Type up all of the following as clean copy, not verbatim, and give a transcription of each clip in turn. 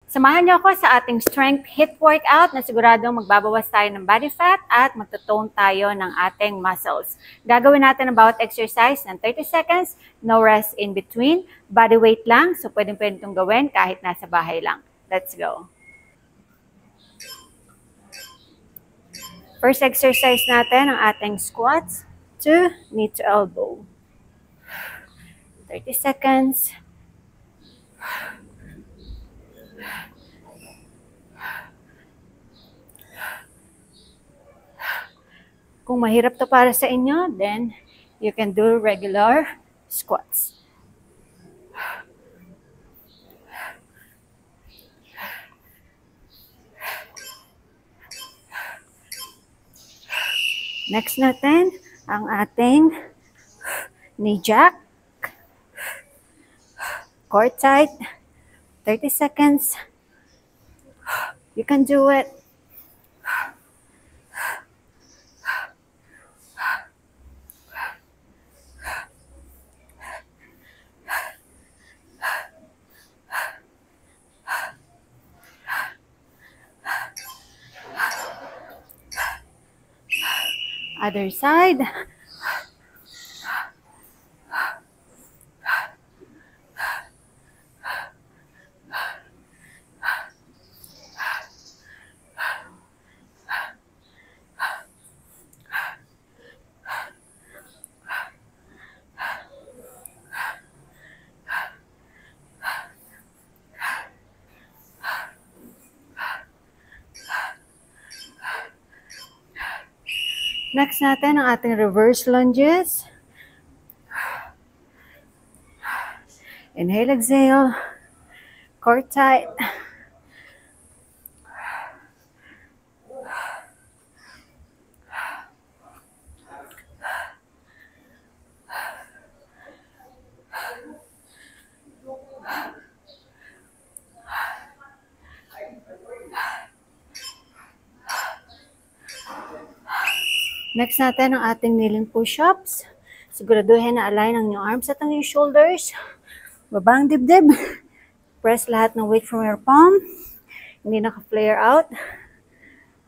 Samahan niyo ako sa ating strength HIIT workout na siguradong magbabawas tayo ng body fat at magtotone tayo ng ating muscles. Gagawin natin ang bawat exercise ng 30 seconds, no rest in between, body weight lang, so pwedeng itong gawin kahit nasa bahay lang. Let's go! First exercise natin ang ating squats to knee to elbow. 30 seconds. Kung mahirap to para sa inyo, then you can do regular squats. Next natin, ang ating knee jack. Core tight. 30 seconds. You can do it. Other side. Next natin ang ating reverse lunges. Inhale, exhale. Core tight. Next natin ang ating kneeling push-ups. Siguraduhin na align ang inyong arms at ang inyong shoulders. Baba ang dibdib. Press lahat ng weight from your palm. Hindi naka-flare out.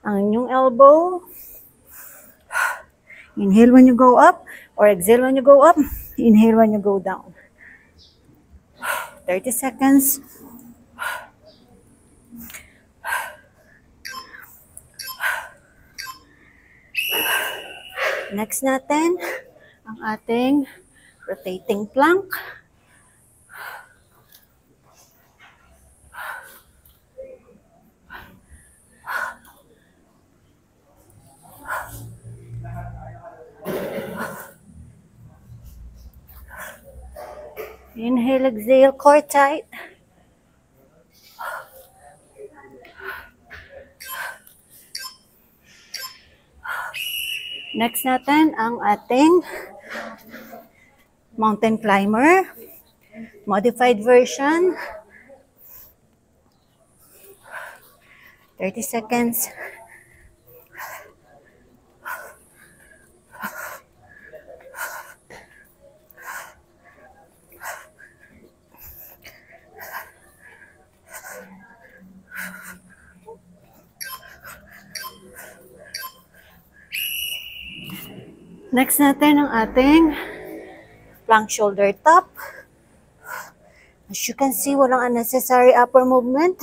Ang inyong elbow. Inhale when you go up or exhale when you go up. Inhale when you go down. 30 seconds. Next natin, ang ating rotating plank. Inhale, exhale, core tight. Next natin ang ating mountain climber, modified version. 30 seconds. Next natin ang ating plank shoulder top. As you can see, walang unnecessary upper movement.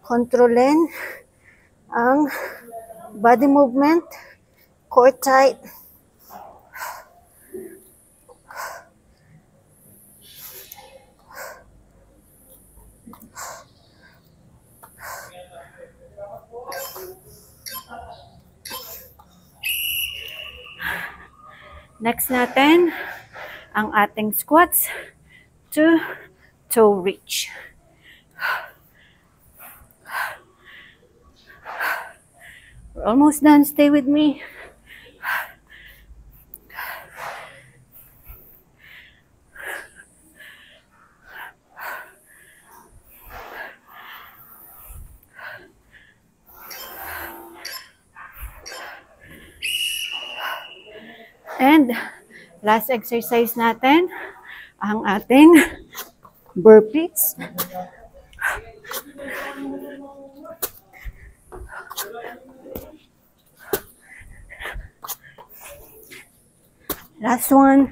Kontrolin ang body movement. Core tight. Next natin, ang ating squats to toe reach. We're almost done. Stay with me. And last exercise natin, ang ating burpees. Last one.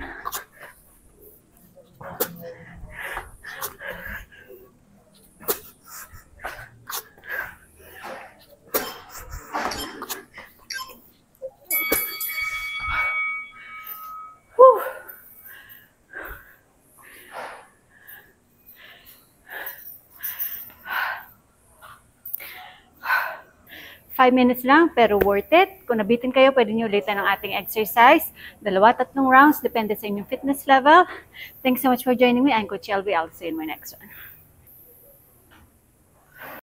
Whew. 5 minutes lang, pero worth it. Kung nabitin kayo, pwede nyo ulitin ang ating exercise. 2-3 rounds, depende sa inyong fitness level. Thanks so much for joining me. I'm Coach LV. I'll see you in my next one.